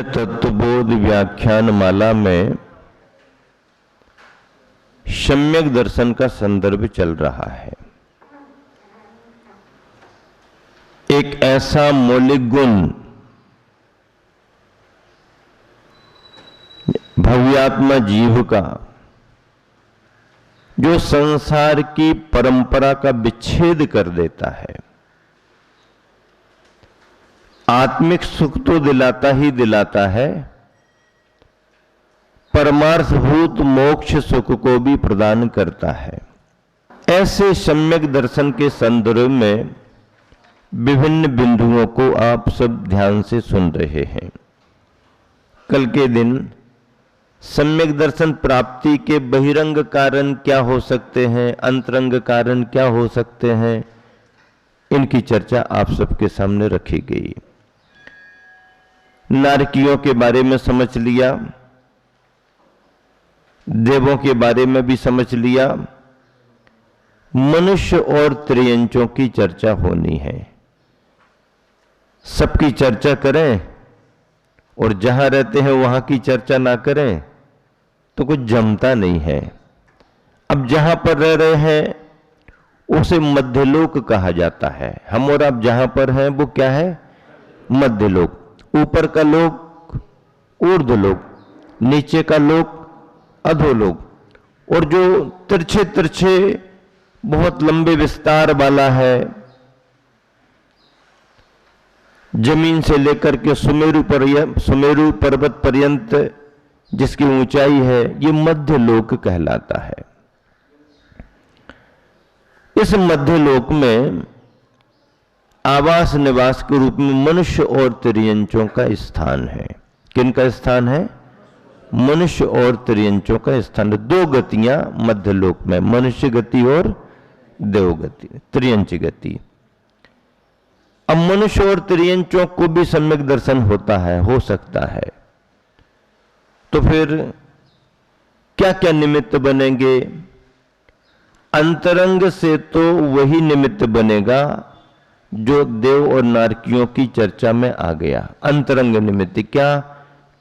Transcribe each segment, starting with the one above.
प्रतिदिन तत्वबोध व्याख्यान माला में सम्यक दर्शन का संदर्भ चल रहा है। एक ऐसा मौलिक गुण भव्यात्मा जीव का जो संसार की परंपरा का विच्छेद कर देता है। आत्मिक सुख तो दिलाता ही दिलाता है, परमार्थभूत मोक्ष सुख को भी प्रदान करता है। ऐसे सम्यक दर्शन के संदर्भ में विभिन्न बिंदुओं को आप सब ध्यान से सुन रहे हैं। कल के दिन सम्यक दर्शन प्राप्ति के बहिरंग कारण क्या हो सकते हैं, अंतरंग कारण क्या हो सकते हैं, इनकी चर्चा आप सबके सामने रखी गई। नारकियों के बारे में समझ लिया, देवों के बारे में भी समझ लिया, मनुष्य और त्रियंचों की चर्चा होनी है। सबकी चर्चा करें और जहां रहते हैं वहां की चर्चा ना करें तो कुछ जमता नहीं है। अब जहां पर रह रहे हैं उसे मध्यलोक कहा जाता है। हम और आप जहां पर हैं वो क्या है? मध्यलोक। ऊपर का लोक ऊर्ध्वलोक, नीचे का लोक अधोलोक, और जो तिरछे तिरछे बहुत लंबे विस्तार वाला है, जमीन से लेकर के सुमेरु पर्वत पर्यंत जिसकी ऊंचाई है, ये मध्य लोक कहलाता है। इस मध्य लोक में आवास निवास के रूप में मनुष्य और त्रियंचों का स्थान है। किनका स्थान है? मनुष्य और त्रियंचों का स्थान। दो गतियां मध्य लोक में, मनुष्य गति और देव गति, त्रियंच गति। अब मनुष्य और त्रियंचों को भी सम्यक दर्शन होता है, हो सकता है, तो फिर क्या क्या निमित्त बनेंगे? अंतरंग से तो वही निमित्त बनेगा जो देव और नारकियों की चर्चा में आ गया। अंतरंग निमित्त क्या?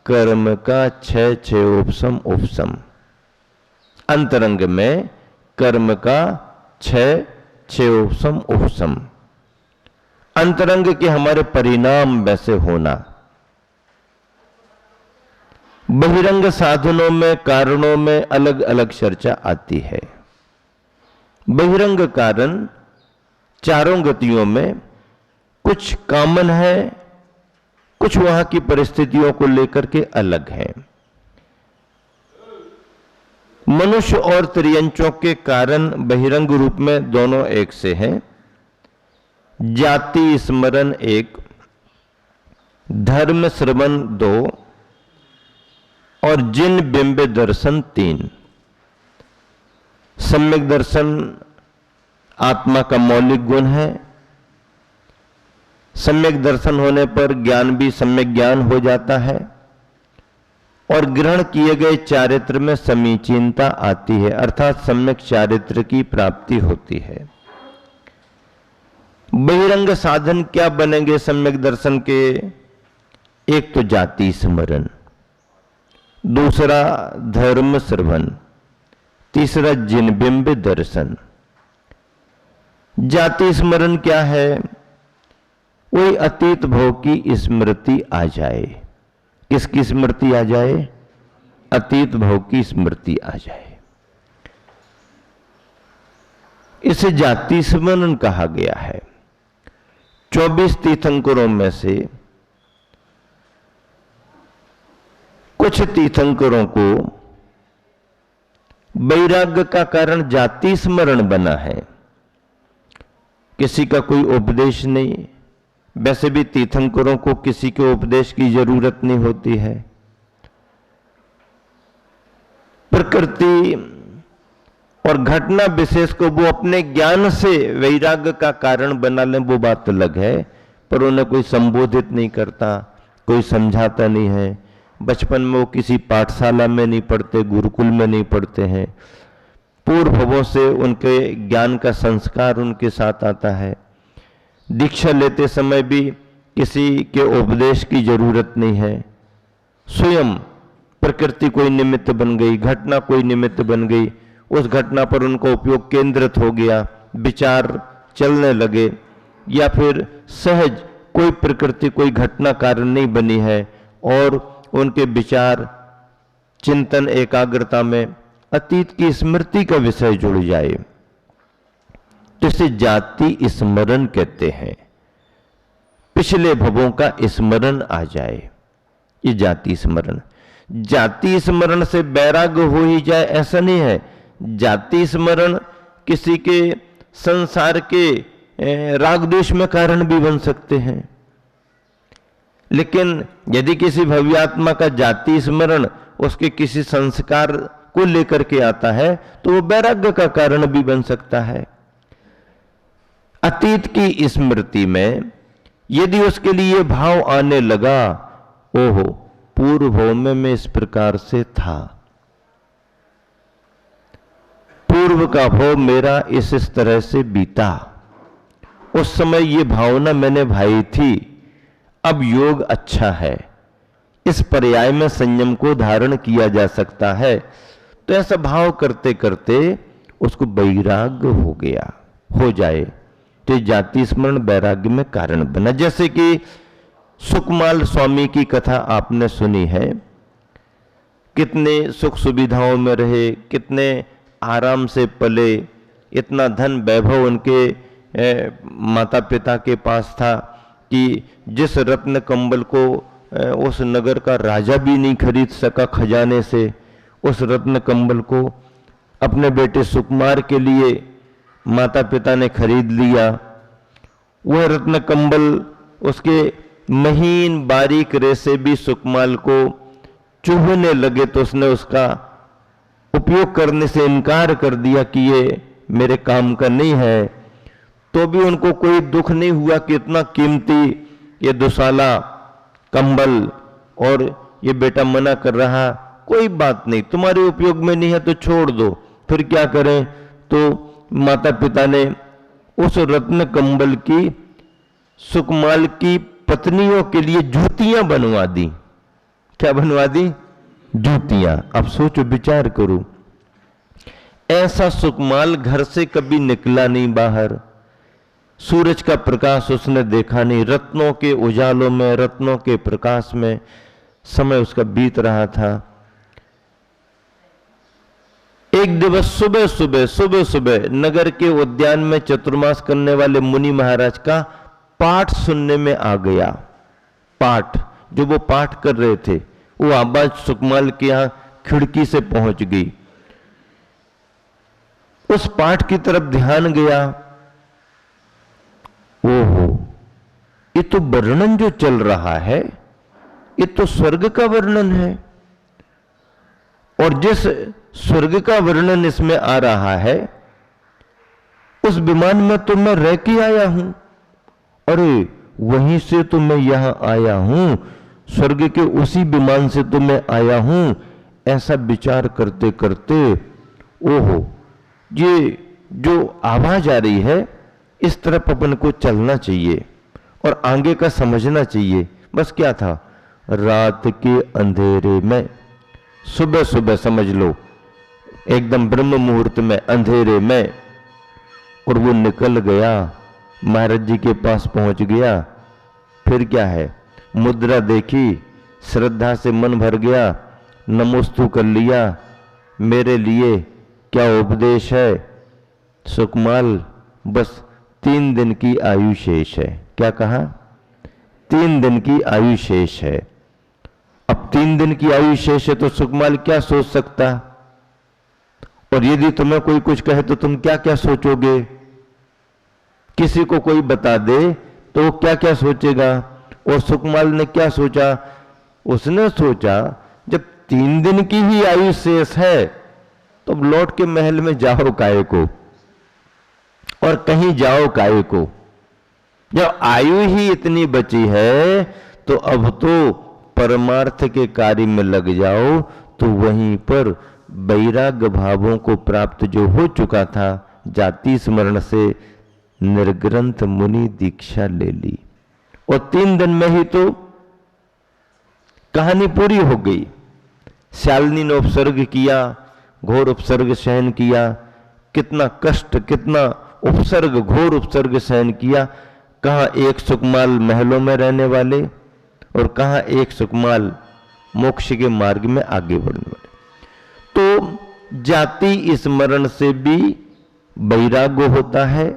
कर्म का छह उपसम उपसम। अंतरंग में कर्म का छह उपसम उपसम। अंतरंग के हमारे परिणाम वैसे होना। बहिरंग साधनों में, कारणों में अलग अलग चर्चा आती है। बहिरंग कारण चारों गतियों में कुछ कॉमन है, कुछ वहां की परिस्थितियों को लेकर के अलग है। मनुष्य और त्रियंचों के कारण बहिरंग रूप में दोनों एक से हैं। जाति स्मरण एक, धर्म श्रवण दो, और जिन बिंब दर्शन तीन। सम्यक दर्शन आत्मा का मौलिक गुण है। सम्यक दर्शन होने पर ज्ञान भी सम्यक ज्ञान हो जाता है और ग्रहण किए गए चारित्र में समीचीनता आती है, अर्थात सम्यक चारित्र की प्राप्ति होती है। बहिरंग साधन क्या बनेंगे सम्यक दर्शन के? एक तो जाति स्मरण, दूसरा धर्म श्रवण, तीसरा जिनबिंब दर्शन। जाति स्मरण क्या है? वही अतीत भोग की स्मृति आ जाए। किसकी स्मृति आ जाए? अतीत भोग की स्मृति आ जाए। इसे जाति स्मरण कहा गया है। 24 तीर्थंकरों में से कुछ तीर्थंकरों को वैराग्य का कारण जाति स्मरण बना है। किसी का कोई उपदेश नहीं, वैसे भी तीर्थंकरों को किसी के उपदेश की जरूरत नहीं होती है। प्रकृति और घटना विशेष को वो अपने ज्ञान से वैराग्य का कारण बना लें, वो बात अलग है, पर उन्हें कोई संबोधित नहीं करता, कोई समझाता नहीं है। बचपन में वो किसी पाठशाला में नहीं पढ़ते, गुरुकुल में नहीं पढ़ते हैं। पूर्वभवों से उनके ज्ञान का संस्कार उनके साथ आता है। दीक्षा लेते समय भी किसी के उपदेश की जरूरत नहीं है। स्वयं प्रकृति कोई निमित्त बन गई, घटना कोई निमित्त बन गई, उस घटना पर उनका उपयोग केंद्रित हो गया, विचार चलने लगे, या फिर सहज कोई प्रकृति कोई घटना कारण नहीं बनी है और उनके विचार चिंतन एकाग्रता में अतीत की स्मृति का विषय जुड़ जाए तो इसे जाति स्मरण कहते हैं। पिछले भवों का स्मरण आ जाए, ये जाति स्मरण। जाति स्मरण से वैराग्य हो ही जाए ऐसा नहीं है। जाति स्मरण किसी के संसार के राग द्वेष में कारण भी बन सकते हैं, लेकिन यदि किसी भव्यात्मा का जाति स्मरण उसके किसी संस्कार को लेकर के आता है तो वो वैराग्य का कारण भी बन सकता है। अतीत की स्मृति में यदि उसके लिए भाव आने लगा, ओहो पूर्व भव में मैं इस प्रकार से था, पूर्व का भव मेरा इस तरह से बीता, उस समय ये भावना मैंने भाई थी, अब योग अच्छा है, इस पर्याय में संयम को धारण किया जा सकता है। तो ऐसा भाव करते करते उसको वैराग्य हो गया, हो जाए तो जाति स्मरण वैराग्य में कारण बना। जैसे कि सुकमाल स्वामी की कथा आपने सुनी है, कितने सुख सुविधाओं में रहे, कितने आराम से पले, इतना धन वैभव उनके माता पिता के पास था कि जिस रत्न कंबल को उस नगर का राजा भी नहीं खरीद सका खजाने से, उस रत्न कंबल को अपने बेटे सुकुमार के लिए माता पिता ने खरीद लिया। वह रत्न कंबल उसके महीन बारीक रेशे भी सुकुमार को चुभने लगे तो उसने उसका उपयोग करने से इनकार कर दिया कि ये मेरे काम का नहीं है। तो भी उनको कोई दुख नहीं हुआ कि इतना कीमती ये दुशाला कंबल और ये बेटा मना कर रहा, कोई बात नहीं, तुम्हारे उपयोग में नहीं है तो छोड़ दो। फिर क्या करें, तो माता पिता ने उस रत्न कंबल की सुकमाल की पत्नियों के लिए जूतियां बनवा दी। क्या बनवा दी? जूतियां। अब सोचो, विचार करो, ऐसा सुकमाल घर से कभी निकला नहीं बाहर, सूरज का प्रकाश उसने देखा नहीं, रत्नों के उजालों में, रत्नों के प्रकाश में समय उसका बीत रहा था। एक दिवस सुबह सुबह नगर के उद्यान में चतुर्मास करने वाले मुनि महाराज का पाठ सुनने में आ गया। पाठ, जो वो पाठ कर रहे थे, वो आवाज सुकमाल के यहां खिड़की से पहुंच गई। उस पाठ की तरफ ध्यान गया, ओहो, ये तो वर्णन जो चल रहा है ये तो स्वर्ग का वर्णन है, और जिस स्वर्ग का वर्णन इसमें आ रहा है उस विमान में तो मैं रह के आया हूं, अरे वहीं से तो मैं यहां आया हूं, स्वर्ग के उसी विमान से तो मैं आया हूं। ऐसा विचार करते करते ओहो, ये जो आवाज आ रही है इस तरफ अपन को चलना चाहिए और आगे का समझना चाहिए। बस क्या था, रात के अंधेरे में, सुबह सुबह समझ लो, एकदम ब्रह्म मुहूर्त में, अंधेरे में, और वो निकल गया, महाराज जी के पास पहुंच गया। फिर क्या है, मुद्रा देखी, श्रद्धा से मन भर गया, नमोस्तु कर लिया, मेरे लिए क्या उपदेश है सुकमाल, बस 3 दिन की आयु शेष है। क्या कहा? 3 दिन की आयु शेष है। अब 3 दिन की आयु शेष है तो सुकमाल क्या सोच सकता, और यदि तुम्हें कोई कुछ कहे तो तुम क्या क्या सोचोगे? किसी को कोई बता दे तो वो क्या क्या सोचेगा? और सुकमाल ने क्या सोचा? उसने सोचा जब 3 दिन की ही आयु शेष है तो अब लौट के महल में जाओ काहे को, और कहीं जाओ काहे को, जब आयु ही इतनी बची है तो अब तो परमार्थ के कार्य में लग जाओ। तो वहीं पर वैराग्य भावों को प्राप्त जो हो चुका था, जाति स्मरण से निर्ग्रंथ मुनि दीक्षा ले ली, और 3 दिन में ही तो कहानी पूरी हो गई। शालिनी ने उपसर्ग किया, घोर उपसर्ग सहन किया, कितना कष्ट, कितना उपसर्ग, घोर उपसर्ग सहन किया। कहाँ एक सुकमाल महलों में रहने वाले और कहाँ एक सुकमाल मोक्ष के मार्ग में आगे बढ़ने वाले। तो जाति स्मरण से भी वैराग्य होता है,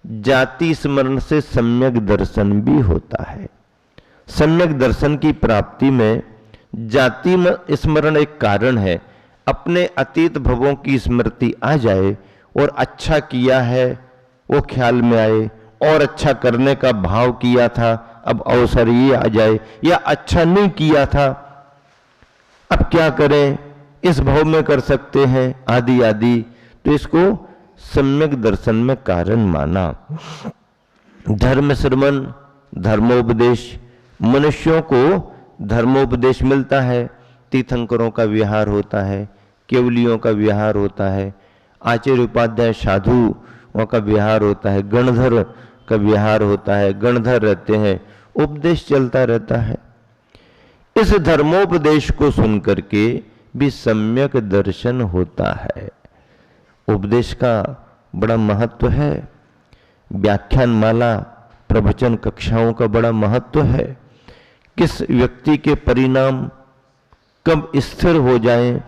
जाति स्मरण से सम्यक दर्शन भी होता है। सम्यक दर्शन की प्राप्ति में जाति स्मरण एक कारण है। अपने अतीत भवों की स्मृति आ जाए और अच्छा किया है वो ख्याल में आए, और अच्छा करने का भाव किया था, अब अवसर ये आ जाए, या अच्छा नहीं किया था अब क्या करें, इस भाव में कर सकते हैं, आदि आदि। तो इसको सम्यक दर्शन में कारण माना। धर्म श्रवण, धर्मोपदेश, मनुष्यों को धर्मोपदेश मिलता है। तीर्थंकरों का विहार होता है, केवलियों का विहार होता है, आचार्य उपाध्याय साधुओं का विहार होता है, गणधर का विहार होता है, गणधर रहते हैं, उपदेश चलता रहता है। इस धर्मोपदेश को सुनकर के भी सम्यक दर्शन होता है। उपदेश का बड़ा महत्व है। व्याख्यान माला, प्रवचन कक्षाओं का बड़ा महत्व है। किस व्यक्ति के परिणाम कब स्थिर हो जाएं,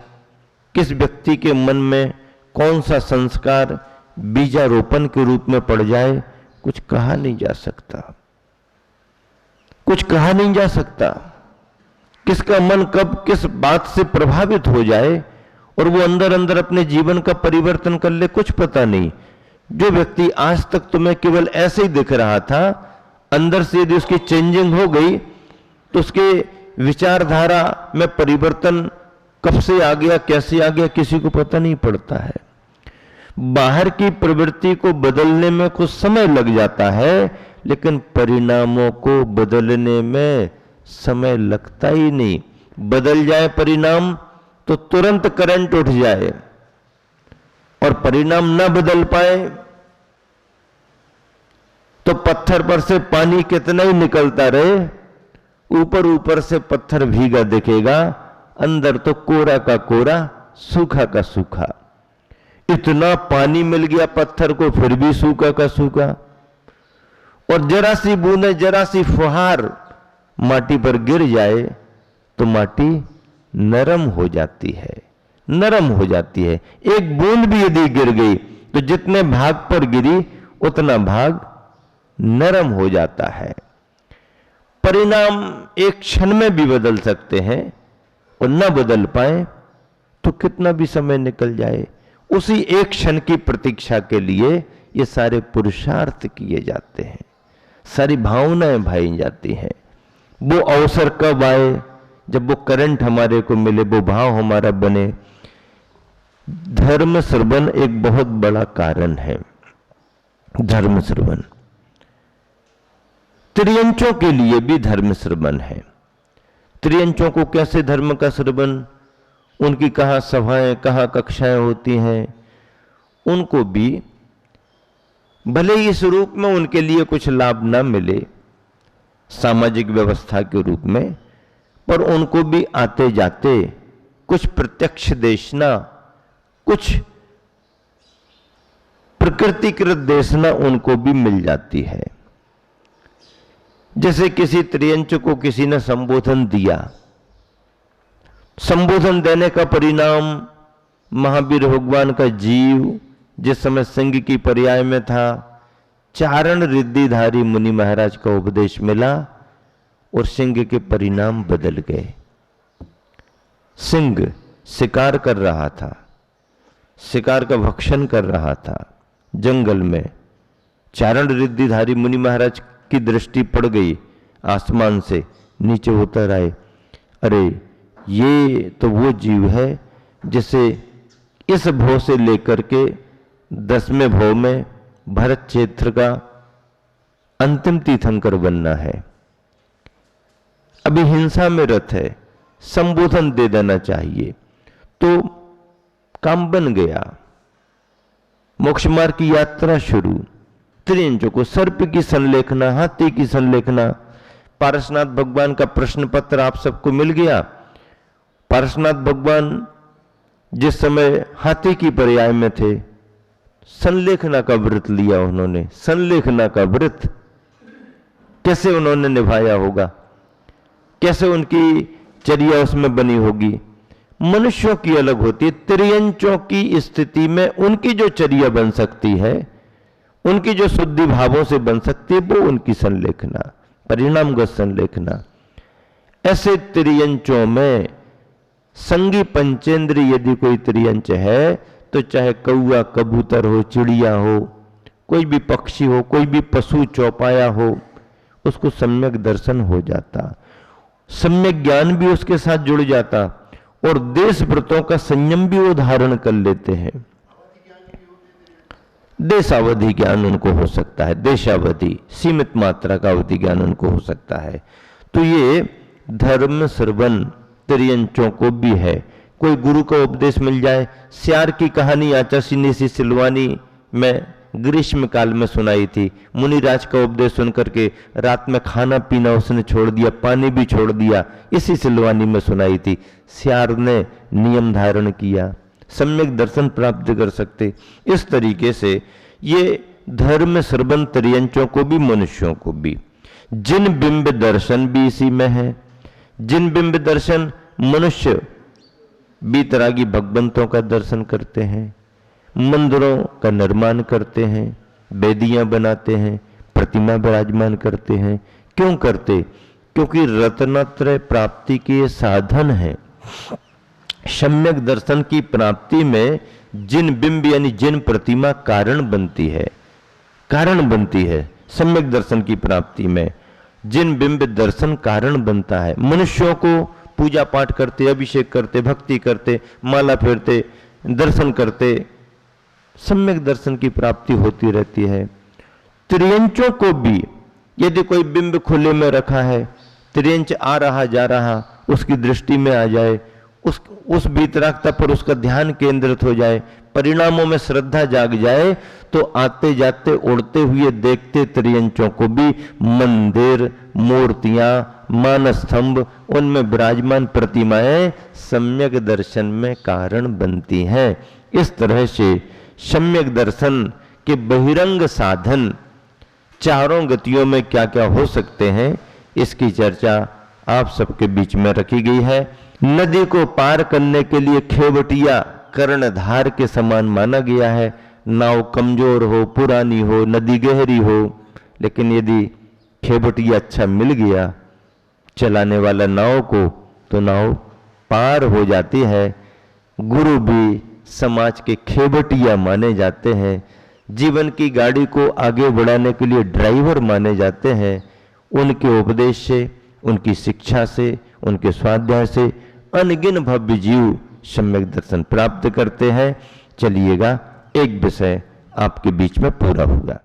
किस व्यक्ति के मन में कौन सा संस्कार बीजारोपण के रूप में पड़ जाए, कुछ कहा नहीं जा सकता, कुछ कहा नहीं जा सकता। किसका मन कब किस बात से प्रभावित हो जाए और वो अंदर अंदर अपने जीवन का परिवर्तन कर ले, कुछ पता नहीं। जो व्यक्ति आज तक तुम्हें केवल ऐसे ही दिख रहा था, अंदर से यदि उसकी चेंजिंग हो गई तो उसके विचारधारा में परिवर्तन कब से आ गया, कैसे आ गया, किसी को पता नहीं पड़ता है। बाहर की प्रवृत्ति को बदलने में कुछ समय लग जाता है, लेकिन परिणामों को बदलने में समय लगता ही नहीं। बदल जाए परिणाम तो तुरंत करंट उठ जाए, और परिणाम ना बदल पाए तो पत्थर पर से पानी कितना ही निकलता रहे, ऊपर ऊपर से पत्थर भीगा दिखेगा, अंदर तो कोरा का कोरा, सूखा का सूखा। इतना पानी मिल गया पत्थर को, फिर भी सूखा का सूखा। और जरा सी बूंदे, जरा सी फुहार माटी पर गिर जाए तो माटी नरम हो जाती है, नरम हो जाती है। एक बूंद भी यदि गिर गई तो जितने भाग पर गिरी उतना भाग नरम हो जाता है। परिणाम एक क्षण में भी बदल सकते हैं, और न बदल पाए तो कितना भी समय निकल जाए। उसी एक क्षण की प्रतीक्षा के लिए ये सारे पुरुषार्थ किए जाते हैं, सारी भावनाएं भाई जाती हैं। वो अवसर कब आए, जब वो करंट हमारे को मिले, वो भाव हमारा बने। धर्म श्रवण एक बहुत बड़ा कारण है। धर्म श्रवण त्रियंचों के लिए भी धर्म श्रवण है। त्रियंचों को कैसे धर्म का श्रवण, उनकी कहाँ सभाएं, कहाँ कक्षाएं होती हैं, उनको भी भले ही इस रूप में उनके लिए कुछ लाभ ना मिले सामाजिक व्यवस्था के रूप में, पर उनको भी आते जाते कुछ प्रत्यक्ष देशना, कुछ प्रकृतिकृत देशना उनको भी मिल जाती है। जैसे किसी त्रियंच को किसी ने संबोधन दिया, संबोधन देने का परिणाम महावीर भगवान का जीव जिस समय सिंह की पर्याय में था, चारण रिद्धिधारी मुनि महाराज का उपदेश मिला और सिंह के परिणाम बदल गए। सिंह शिकार कर रहा था, शिकार का भक्षण कर रहा था जंगल में। चारण रिद्धिधारी मुनि महाराज की दृष्टि पड़ गई, आसमान से नीचे उतर आए, अरे ये तो वो जीव है जिसे इस भव से लेकर के 10वें भव में भरत क्षेत्र का अंतिम तीर्थंकर बनना है। अभी हिंसा में रत है, संबोधन दे देना चाहिए, तो काम बन गया। मोक्ष मार्ग की यात्रा शुरू। त्रियंचों को सर्प की संलेखना, हाथी की संलेखना, पारसनाथ भगवान का प्रश्न पत्र आप सबको मिल गया। पारसनाथ भगवान जिस समय हाथी की पर्याय में थे, संलेखना का व्रत लिया उन्होंने। संलेखना का व्रत कैसे उन्होंने निभाया होगा, कैसे उनकी चर्या उसमें बनी होगी। मनुष्यों की अलग होती है। त्रियंचों की स्थिति में उनकी जो चर्या बन सकती है, उनकी जो शुद्धि भावों से बन सकती है, वो उनकी संलेखना, परिणामगत संलेखना। ऐसे त्रियंचों में संगी पंचेंद्रिय यदि कोई त्रियंच है, तो चाहे कौआ कबूतर हो, चिड़िया हो, कोई भी पक्षी हो, कोई भी पशु चौपाया हो, उसको सम्यक दर्शन हो जाता, सम्यक ज्ञान भी उसके साथ जुड़ जाता, और देश व्रतों का संयम भी वो धारण कर लेते हैं। देशावधि ज्ञान उनको हो सकता है, देशावधि सीमित मात्रा का अवधि ज्ञान उनको हो सकता है। तो ये धर्म श्रवण त्रियंचों को भी है। कोई गुरु का उपदेश मिल जाए। श्यार की कहानी आचार्य निशी सिलवानी में ग्रीष्म काल में सुनाई थी। मुनिराज का उपदेश सुनकर के रात में खाना पीना उसने छोड़ दिया, पानी भी छोड़ दिया, इसी सिलवानी में सुनाई थी। श्यार ने नियम धारण किया, सम्यक दर्शन प्राप्त कर सकते। इस तरीके से ये धर्म श्रवण त्रियंचों को भी, मनुष्यों को भी। जिन बिंब दर्शन भी इसी में है। जिन बिंब दर्शन, मनुष्य बीतरागी भगवंतों का दर्शन करते हैं, मंदिरों का निर्माण करते हैं, वेदियां बनाते हैं, प्रतिमा विराजमान करते हैं। क्यों करते? क्योंकि रत्नत्रय प्राप्ति के साधन है। सम्यक दर्शन की प्राप्ति में जिन बिंब यानी जिन प्रतिमा कारण बनती है, कारण बनती है। सम्यक दर्शन की प्राप्ति में जिन बिंब दर्शन कारण बनता है। मनुष्यों को पूजा पाठ करते, अभिषेक करते, भक्ति करते, माला फेरते, दर्शन करते, सम्यक दर्शन की प्राप्ति होती रहती है। त्रियंचों को भी यदि कोई बिंब खुले में रखा है, त्रियंच आ रहा जा रहा उसकी दृष्टि में आ जाए, उस भीतरागता पर उसका ध्यान केंद्रित हो जाए, परिणामों में श्रद्धा जाग जाए, तो आते जाते उड़ते हुए देखते त्रियंचों को भी मंदिर, मूर्तियां, मानस्तंभ, उनमें विराजमान प्रतिमाएं सम्यक दर्शन में कारण बनती हैं। इस तरह से सम्यक दर्शन के बहिरंग साधन चारों गतियों में क्या क्या हो सकते हैं, इसकी चर्चा आप सबके बीच में रखी गई है। नदी को पार करने के लिए खेवटिया कर्णधार के समान माना गया है। नाव कमजोर हो, पुरानी हो, नदी गहरी हो, लेकिन यदि खेवटिया अच्छा मिल गया चलाने वाला नाव को, तो नाव पार हो जाती है। गुरु भी समाज के खेवटिया माने जाते हैं, जीवन की गाड़ी को आगे बढ़ाने के लिए ड्राइवर माने जाते हैं। उनके उपदेश से, उनकी शिक्षा से, उनके स्वाध्याय से अनगिन भव्य जीव सम्यक दर्शन प्राप्त करते हैं। चलिएगा, एक विषय आपके बीच में पूरा होगा।